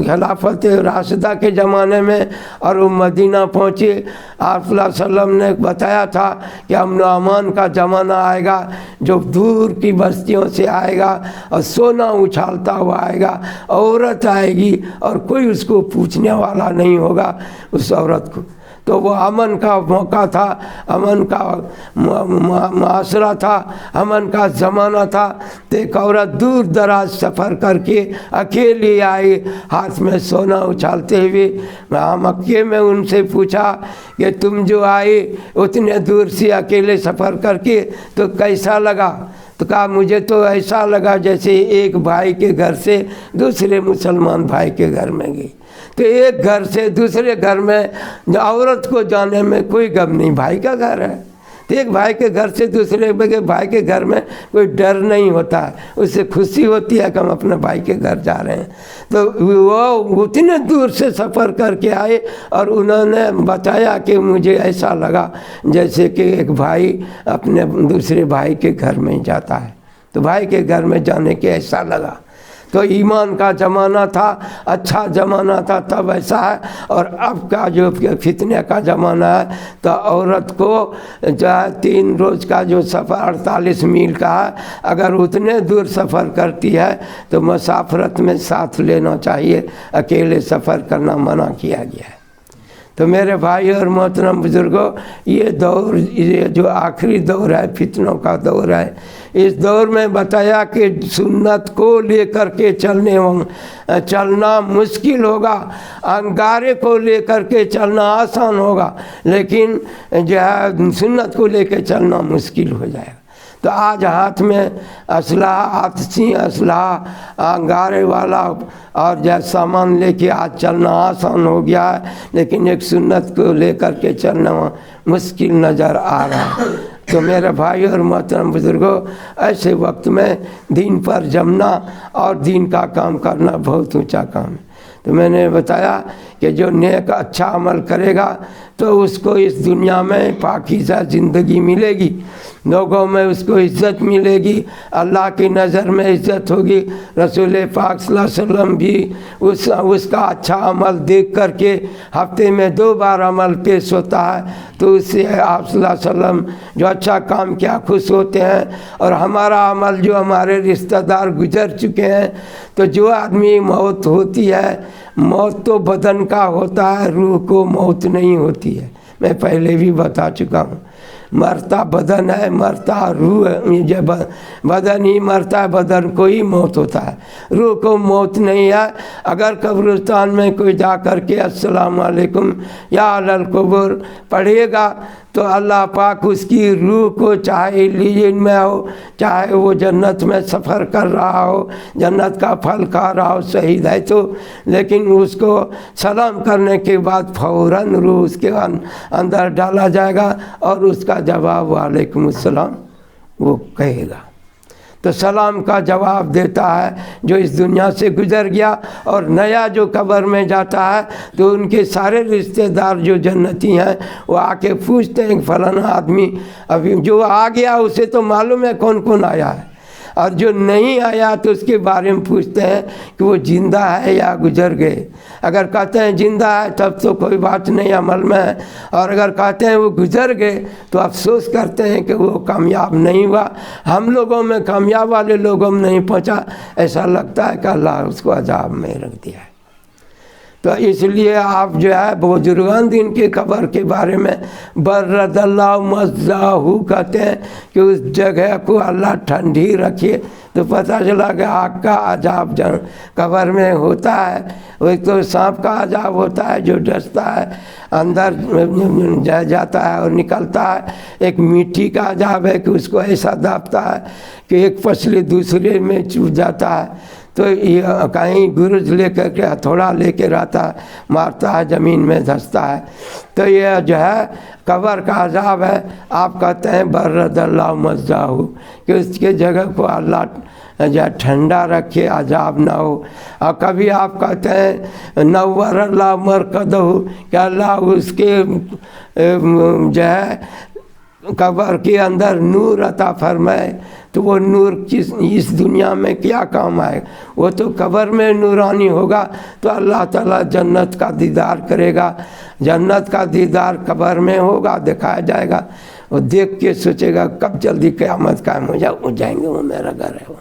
خلافت راشدہ کے زمانے میں، اور وہ مدینہ پہنچی۔ آپ صلی اللہ علیہ وسلم نے بتایا تھا کہ امن و امان کا زمانہ آئے گا، جو دور کی بستیوں سے آئے گا اور سونا اچھالتا ہوا آئے گا، عورت آئے گی اور کوئی اس کو پوچھنے والا نہیں ہوگا اس عورت کو۔ تو وہ امن کا موقع تھا، امن کا معاشرہ تھا، امن کا زمانہ تھا۔ تو ایک عورت دور دراز سفر کر کے اکیلی آئی، ہاتھ میں سونا اچھالتے ہوئے۔ مکے میں ان سے پوچھا کہ تم جو آئی اتنے دور سے اکیلے سفر کر کے تو کیسا لگا؟ تو کہا مجھے تو ایسا لگا جیسے ایک بھائی کے گھر سے دوسرے مسلمان بھائی کے گھر میں گئی۔ تو ایک گھر سے دوسرے گھر میں عورت کو جانے میں کوئی غم نہیں، بھائی کا گھر ہے، تو ایک بھائی کے گھر سے دوسرے بھائی کے گھر میں کوئی ڈر نہیں ہوتا ہے، اس سے خوشی ہوتی ہے کہ ہم اپنے بھائی کے گھر جا رہے ہیں۔ تو وہ اتنے دور سے سفر کر کے آئے، اور انہوں نے بتایا کہ مجھے ایسا لگا جیسے کہ ایک بھائی اپنے دوسرے بھائی کے گھر میں جاتا ہے، تو بھائی کے گھر میں جانے کے ایسا لگا۔ تو ایمان کا زمانہ تھا، اچھا زمانہ تھا تب ایسا ہے، اور اب کا جو فتنے کا زمانہ ہے تو عورت کو جو ہے 3 روز کا جو سفر 48 میل کا ہے، اگر اتنے دور سفر کرتی ہے تو مسافرت میں ساتھ لینا چاہیے، اکیلے سفر کرنا منع کیا گیا ہے۔ تو میرے بھائی اور محترم بزرگوں، یہ دور، یہ جو آخری دور ہے فتنوں کا دور ہے، اس دور میں بتایا کہ سنت کو لے کر کے چلنا مشکل ہوگا، انگارے کو لے کر کے چلنا آسان ہوگا، لیکن جو ہے سنت کو لے کے چلنا مشکل ہو جائے گا۔ تو آج ہاتھ میں اسلحہ، آتشی اسلحہ، انگارے والا اور جیسا سامان لے کے آج چلنا آسان ہو گیا ہے، لیکن ایک سنت کو لے کر کے چلنا مشکل نظر آ رہا ہے۔ تو میرے بھائی اور محترم بزرگوں، ایسے وقت میں دین پر جمنا اور دین کا کام کرنا بہت اونچا کام ہے۔ تو میں نے بتایا کہ جو نیک اچھا عمل کرے گا تو اس کو اس دنیا میں پاکیزہ زندگی ملے گی، لوگوں میں اس کو عزت ملے گی، اللہ کی نظر میں عزت ہوگی۔ رسول پاک صلی اللہ علیہ وسلم بھی اس کا اچھا عمل دیکھ کر کے ہفتے میں 2 بار عمل پیش ہوتا ہے، تو اس سے آپ صلی اللہ علیہ وسلم جو اچھا کام کیا خوش ہوتے ہیں۔ اور ہمارا عمل جو ہمارے رشتہ دار گزر چکے ہیں، تو جو آدمی موت ہوتی ہے، موت تو بدن کا ہوتا ہے، روح کو موت نہیں ہوتی ہے، میں پہلے بھی بتا چکا ہوں۔ مرتا بدن ہے، مرتا روح ہے، جب بدن ہی مرتا ہے بدن کو ہی موت ہوتا ہے، روح کو موت نہیں ہے۔ اگر قبرستان میں کوئی جا کر کے السلام علیکم یا علی القبور پڑھے گا تو اللہ پاک اس کی روح کو، چاہے لیجن میں ہو، چاہے وہ جنت میں سفر کر رہا ہو، جنت کا پھل کھا رہا ہو، شہید ہے تو، لیکن اس کو سلام کرنے کے بعد فوراً روح اس کے اندر ڈالا جائے گا اور اس کا جواب وعلیکم السلام وہ کہے گا۔ تو سلام کا جواب دیتا ہے جو اس دنیا سے گزر گیا، اور نیا جو قبر میں جاتا ہے تو ان کے سارے رشتہ دار جو جنتی ہیں وہ آ کے پوچھتے ہیں کہ فلانا آدمی ابھی جو آ گیا اسے تو معلوم ہے کون کون آیا ہے، اور جو نہیں آیا تو اس کے بارے میں پوچھتے ہیں کہ وہ زندہ ہے یا گزر گئے۔ اگر کہتے ہیں زندہ ہے تب تو کوئی بات نہیں، عمل میں ہے، اور اگر کہتے ہیں وہ گزر گئے تو افسوس کرتے ہیں کہ وہ کامیاب نہیں ہوا، ہم لوگوں میں کامیاب والے لوگوں میں نہیں پہنچا، ایسا لگتا ہے کہ اللہ اس کو عذاب میں رکھ دیا ہے۔ تو اس لیے آپ جو ہے بزرگان دین کے قبر کے بارے میں برد اللہ مزاحو کہتے ہیں کہ اس جگہ کو اللہ ٹھنڈی رکھے، تو پتہ چلا کہ آگ کا عذاب قبر میں ہوتا ہے۔ ایک تو سانپ کا عذاب ہوتا ہے جو ڈستا ہے اندر جاتا ہے اور نکلتا ہے، ایک مٹی کا عذاب ہے کہ اس کو ایسا دابتا ہے کہ ایک پسلے دوسرے میں چپ جاتا ہے، تو یہ کہیں گرج لے کر کے ہتھوڑا لے کے رہتا ہے، مارتا ہے زمین میں دھستا ہے۔ تو یہ جو ہے قبر کا عذاب ہے۔ آپ کہتے ہیں برد اللہ مزاحو کہ اس کے جگہ کو اللہ جو ٹھنڈا رکھے، عذاب نہ ہو۔ اور کبھی آپ کہتے ہیں نور اللہ مرقدہ کہ اللہ اس کے جو ہے قبر کے اندر نور عطا فرمائے، تو وہ نور اس دنیا میں کیا کام آئے، وہ تو قبر میں نورانی ہوگا، تو اللہ تعالیٰ جنت کا دیدار کرے گا، جنت کا دیدار قبر میں ہوگا، دکھایا جائے گا، وہ دیکھ کے سوچے گا کب جلدی قیامت قائم ہو جائیں گے، وہ میرا گھر ہے وہ۔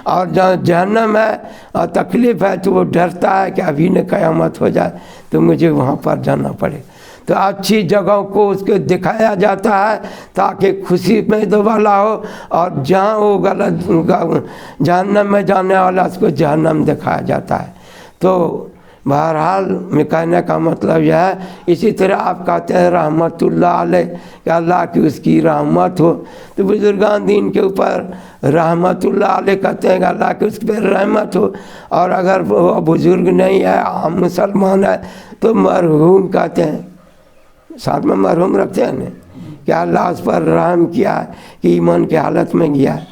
اور جہاں جہنم ہے اور تکلیف ہے تو وہ ڈرتا ہے کہ ابھی نہ قیامت ہو جائے تو مجھے وہاں پر جانا پڑے۔ تو اچھی جگہوں کو اس کو دکھایا جاتا ہے تاکہ خوشی میں دوبالا ہو، اور جہاں وہ غلط جہنم میں جانے والا اس کو جہنم دکھایا جاتا ہے۔ تو بہرحال میں کہنے کا مطلب یہ ہے، اسی طرح آپ کہتے ہیں رحمت اللہ علیہ کہ اللہ کی اس کی رحمت ہو، تو بزرگان دین کے اوپر رحمت اللہ علیہ کہتے ہیں کہ اللہ کی اس پہ رحمت ہو، اور اگر وہ بزرگ نہیں ہے عام مسلمان ہے تو مرحوم کہتے ہیں، ساتھ میں مرحوم رکھتے ہیں نا کہ اللہ اس پر رحم کیا ہے کہ ایمان کی حالت میں گیا ہے،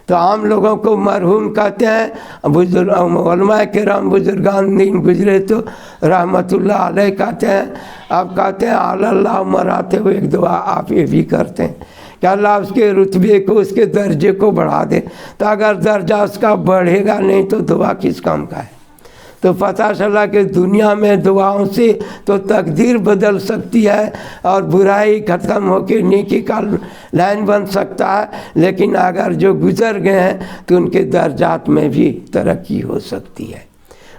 تو عام لوگوں کو مرحوم کہتے ہیں۔ علماء کرام بزرگان دین گزرے تو رحمت اللہ علیہ کہتے ہیں۔ آپ کہتے ہیں علی اللہ مراتے ہوئے ایک دعا آپ یہ بھی کرتے ہیں کہ اللہ اس کے رتبے کو، اس کے درجے کو بڑھا دے، تو اگر درجہ اس کا بڑھے گا نہیں تو دعا کس کام کا ہے۔ تو پتہ چلا کہ دنیا میں دعاؤں سے تو تقدیر بدل سکتی ہے اور برائی ختم ہو کے نیکی کا لائن بن سکتا ہے، لیکن اگر جو گزر گئے ہیں تو ان کے درجات میں بھی ترقی ہو سکتی ہے،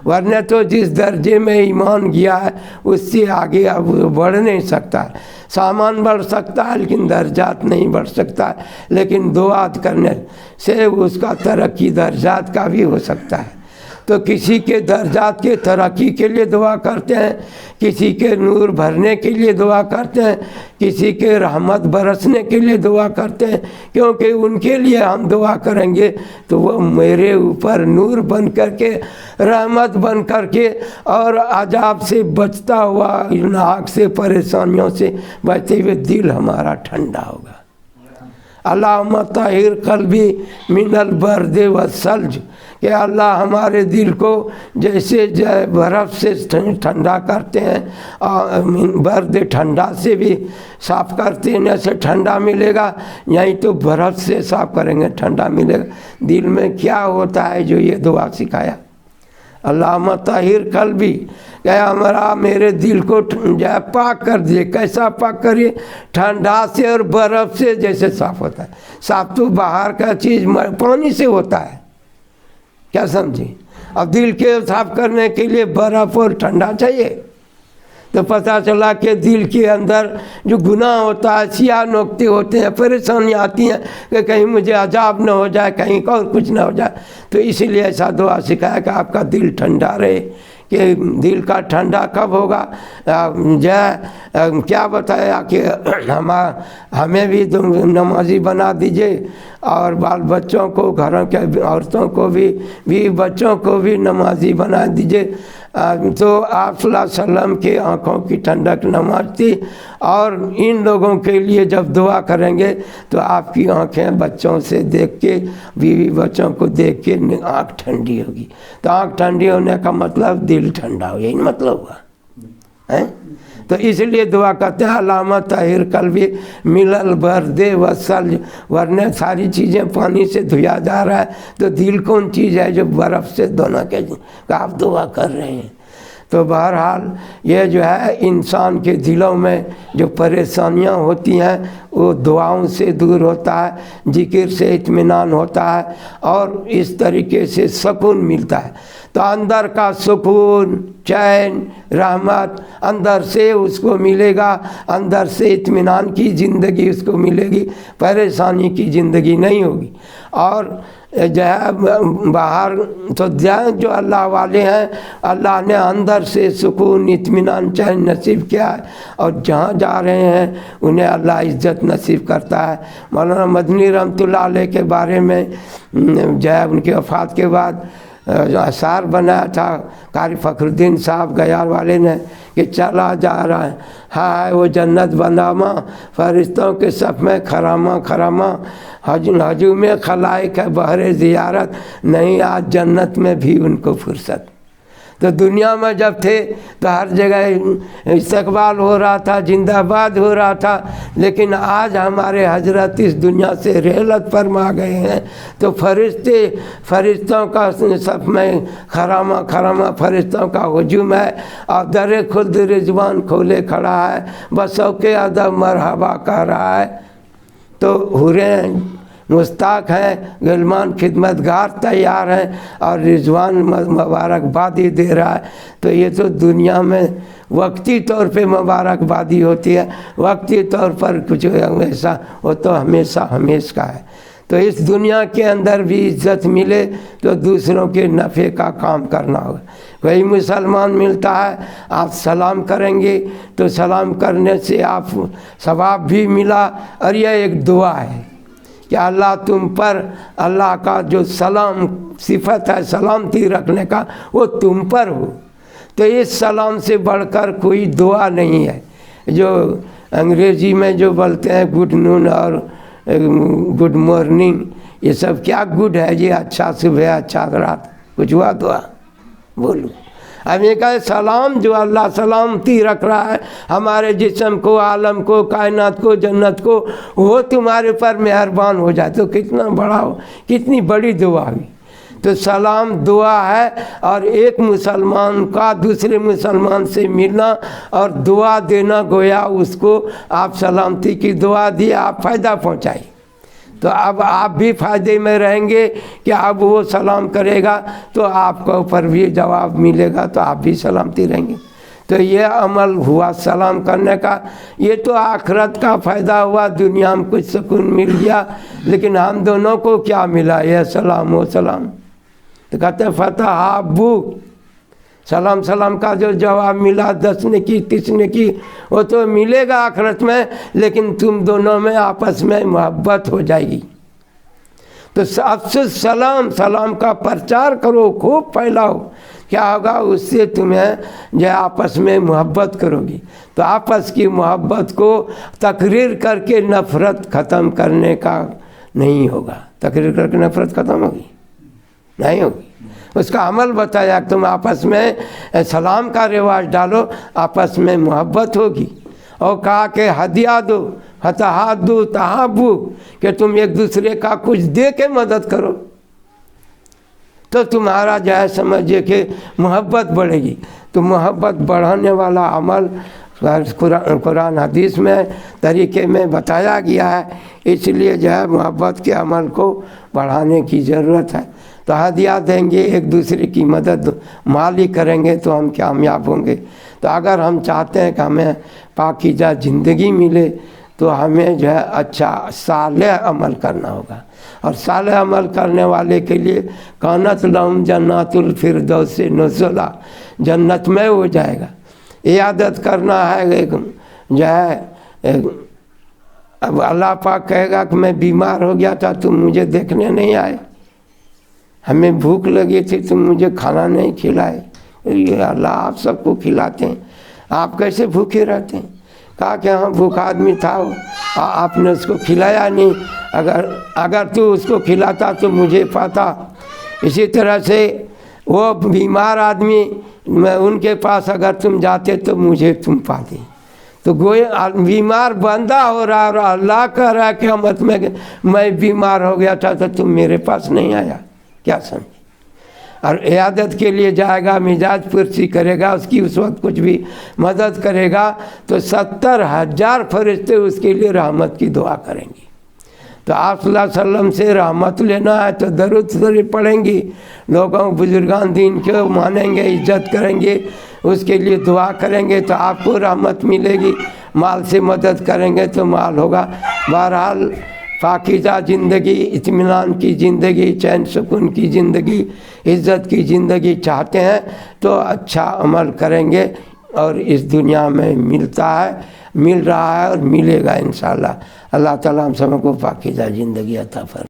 ورنہ تو جس درجے میں ایمان گیا ہے اس سے آگے اب بڑھ نہیں سکتا ہے۔ سامان بڑھ سکتا ہے لیکن درجات نہیں بڑھ سکتا ہے، لیکن دعا کرنے سے اس کا ترقی درجات کا بھی ہو سکتا ہے۔ تو کسی کے درجات کے ترقی کے لیے دعا کرتے ہیں، کسی کے نور بھرنے کے لیے دعا کرتے ہیں، کسی کے رحمت برسنے کے لیے دعا کرتے ہیں، کیونکہ ان کے لیے ہم دعا کریں گے تو وہ میرے اوپر نور بن کر کے، رحمت بن کر کے، اور عذاب سے بچتا ہوا، ناک سے پریشانیوں سے بچتے ہوئے دل ہمارا ٹھنڈا ہوگا۔ اللہم طہر قلبی من البرد والثلج، کہ اللہ ہمارے دل کو جیسے برف سے ٹھنڈا کرتے ہیں، اور برد ٹھنڈا سے بھی صاف کرتے ہیں، جیسے ٹھنڈا ملے گا یہیں تو برف سے صاف کریں گے ٹھنڈا ملے گا۔ دل میں کیا ہوتا ہے جو یہ دعا سکھایا، اللہم طہر قلبی، کہ ہمارا میرے دل کو پاک کر دیے۔ کیسا پاک کریے؟ ٹھنڈا سے اور برف سے جیسے صاف ہوتا ہے۔ صاف تو باہر کا چیز پانی سے ہوتا ہے، کیا سمجھیں؟ اب دل کے صاف کرنے کے لیے برف اور ٹھنڈا چاہیے۔ تو پتہ چلا کہ دل کے اندر جو گناہ ہوتا ہے، سیاہ نقطے ہوتے ہیں، پریشانیاں آتی ہیں کہ کہیں مجھے عذاب نہ ہو جائے، کہیں اور کچھ نہ ہو جائے، تو اس لیے ایسا دعا سکھایا کہ آپ کا دل ٹھنڈا رہے۔ کہ دل کا ٹھنڈا کب ہوگا؟ کیا بتایا کہ ہمیں بھی نمازی بنا دیجئے، اور بال بچوں کو، گھروں کے عورتوں کو بھی بچوں کو بھی نمازی بنا دیجئے۔ تو آپ صلی اللہ علیہ وسلم کے آنکھوں کی ٹھنڈک نماز تھی، اور ان لوگوں کے لیے جب دعا کریں گے تو آپ کی آنکھیں بچوں سے دیکھ کے، بیوی بچوں کو دیکھ کے آنکھ ٹھنڈی ہوگی۔ تو آنکھ ٹھنڈی ہونے کا مطلب دل ٹھنڈا ہو، یہی مطلب ہوا۔ تو اس لیے دعا کرتے ہیں اللہم طہر قلبی من البرد والثلج، ورنہ ساری چیزیں پانی سے دھویا جا رہا ہے، تو دل کون چیز ہے جو برف سے دھونا کہ آپ دعا کر رہے ہیں۔ تو بہرحال یہ جو ہے انسان کے دلوں میں جو پریشانیاں ہوتی ہیں وہ دعاؤں سے دور ہوتا ہے، ذکر سے اطمینان ہوتا ہے، اور اس طریقے سے سکون ملتا ہے۔ تو اندر کا سکون، چین، رحمت اندر سے اس کو ملے گا، اندر سے اطمینان کی زندگی اس کو ملے گی، پریشانی کی زندگی نہیں ہوگی۔ اور جو ہے باہر تو جو اللہ والے ہیں، اللہ نے اندر سے سکون، اطمینان، چین نصیب کیا ہے، اور جہاں جا رہے ہیں انہیں اللہ عزت نصیب کرتا ہے۔ مولانا مدنی رحمۃ اللہ علیہ کے بارے میں جو ہے ان کی وفات کے بعد اشعار بنایا تھا قاری فخر الدین صاحب گیار والے نے، کہ چلا جا رہا ہے ہائے وہ جنت بنداماں، فرشتوں کے صف میں خراما خراما، ہجوم خلائق ہے بہر زیارت، نہیں آج جنت میں بھی ان کو فرصت۔ تو دنیا میں جب تھے تو ہر جگہ استقبال ہو رہا تھا، زندہ باد ہو رہا تھا، لیکن آج ہمارے حضرت اس دنیا سے رحلت فرما گئے ہیں، تو فرشتوں کا صف میں خراما خراما فرشتوں کا ہجوم ہے، اور در خلد رضوان کھولے کھڑا ہے، بسوں کے ادب مرحبا کہہ رہا ہے۔ تو حوریں مستاق ہیں، غلمان خدمتگار تیار ہیں، اور رضوان مبارکبادی دے رہا ہے۔ تو یہ تو دنیا میں وقتی طور پہ مبارکبادی ہوتی ہے، وقتی طور پر کچھ ایسا وہ تو ہمیشہ ہمیشہ کا ہے۔ تو اس دنیا کے اندر بھی عزت ملے تو دوسروں کے نفع کا کام کرنا ہوگا۔ کوئی مسلمان ملتا ہے، آپ سلام کریں گے تو سلام کرنے سے آپ ثواب بھی ملا، اور یہ ایک دعا ہے کہ اللہ تم پر، اللہ کا جو سلام صفت ہے سلامتی رکھنے کا، وہ تم پر ہو۔ تو اس سلام سے بڑھ کر کوئی دعا نہیں ہے۔ جو انگریزی میں جو بولتے ہیں گڈ نون اور گڈ مارننگ، یہ سب کیا گڈ ہے جی؟ اچھا صبح، اچھا رات، کچھ ہوا دعا؟ بولو۔ اب یہ کہے سلام، جو اللہ سلامتی رکھ رہا ہے ہمارے جسم کو، عالم کو، کائنات کو، جنت کو، وہ تمہارے پر مہربان ہو جائے، تو کتنا بڑا ہو، کتنی بڑی دعا ہوئی۔ تو سلام دعا ہے، اور ایک مسلمان کا دوسرے مسلمان سے ملنا اور دعا دینا، گویا اس کو آپ سلامتی کی دعا دی، آپ فائدہ پہنچائی۔ تو اب آپ بھی فائدے میں رہیں گے کہ اب وہ سلام کرے گا تو آپ کو اوپر بھی جواب ملے گا، تو آپ بھی سلامتی رہیں گے۔ تو یہ عمل ہوا سلام کرنے کا، یہ تو آخرت کا فائدہ ہوا، دنیا میں کچھ سکون مل گیا، لیکن ہم دونوں کو کیا ملا؟ یہ سلام و سلام۔ تو کہتے ہیں فتح ابو، سلام سلام کا جو جواب ملا 10 نے کی 30 نے کی، وہ تو ملے گا آخرت میں، لیکن تم دونوں میں آپس میں محبت ہو جائے گی۔ تو افسوس سلام، سلام کا پرچار کرو، خوب پھیلاؤ، کیا ہوگا؟ اس سے تمہیں جو آپس میں محبت کرو گی، تو آپس کی محبت کو تقریر کر کے نفرت ختم کرنے کا نہیں ہوگا۔ تقریر کر کے نفرت ختم ہوگی؟ نہیں ہوگی۔ اس کا عمل بتایا کہ تم آپس میں سلام کا رواج ڈالو، آپس میں محبت ہوگی، اور کہا کہ ہدیہ دو، فتحادو تحابو، کہ تم ایک دوسرے کا کچھ دے کے مدد کرو، تو تمہارا جو ہے سمجھے کہ محبت بڑھے گی۔ تو محبت بڑھانے والا عمل قرآن حدیث میں طریقے میں بتایا گیا ہے، اس لیے جو ہے محبت کے عمل کو بڑھانے کی ضرورت ہے۔ تو ہدیہ دیں گے، ایک دوسرے کی مدد مالی کریں گے تو ہم کامیاب ہوں گے۔ تو اگر ہم چاہتے ہیں کہ ہمیں پاکیزہ زندگی ملے تو ہمیں جو ہے اچھا صالح عمل کرنا ہوگا، اور صالح عمل کرنے والے کے لیے کانت لہم جنات الفردوس نزلا، جنت میں ہو جائے گا۔ عیادت کرنا ہے جو ہے، اب اللہ پاک کہے گا کہ میں بیمار ہو گیا تھا، تم مجھے دیکھنے نہیں آئے، ہمیں بھوک لگی تھی، تم مجھے کھانا نہیں کھلائے۔ یہ اللہ آپ سب کو کھلاتے ہیں، آپ کیسے بھوکے رہتے ہیں؟ کہا کہ ہاں بھوکا آدمی تھا، آپ نے اس کو کھلایا نہیں، اگر تو اس کو کھلاتا تو مجھے پاتا۔ اسی طرح سے وہ بیمار آدمی، میں ان کے پاس اگر تم جاتے تو مجھے تم پاتے۔ تو گویا بیمار بندہ ہو رہا اور اللہ کہہ رہا ہے قیامت میں بیمار ہو گیا تھا تو تم میرے پاس نہیں آیا، کیا سمجھے؟ اور عیادت کے لیے جائے گا، مزاج پرسی کرے گا، اس کی اس وقت کچھ بھی مدد کرے گا تو 70,000 فرشتے اس کے لیے رحمت کی دعا کریں گی۔ تو آپ صلی اللہ علیہ وسلم سے رحمت لینا ہے تو درود شریف پڑھیں گی، لوگوں بزرگان دین کو مانیں گے، عزت کریں گے، اس کے لیے دعا کریں گے تو آپ کو رحمت ملے گی، مال سے مدد کریں گے تو مال ہوگا۔ بہرحال پاکیزہ زندگی، اطمینان کی زندگی، چین سکون کی زندگی، عزت کی زندگی چاہتے ہیں تو اچھا عمل کریں گے، اور اس دنیا میں ملتا ہے، مل رہا ہے اور ملے گا انشاءاللہ۔ اللہ تعالیٰ ہم سب کو پاکیزہ زندگی عطا فرمائے۔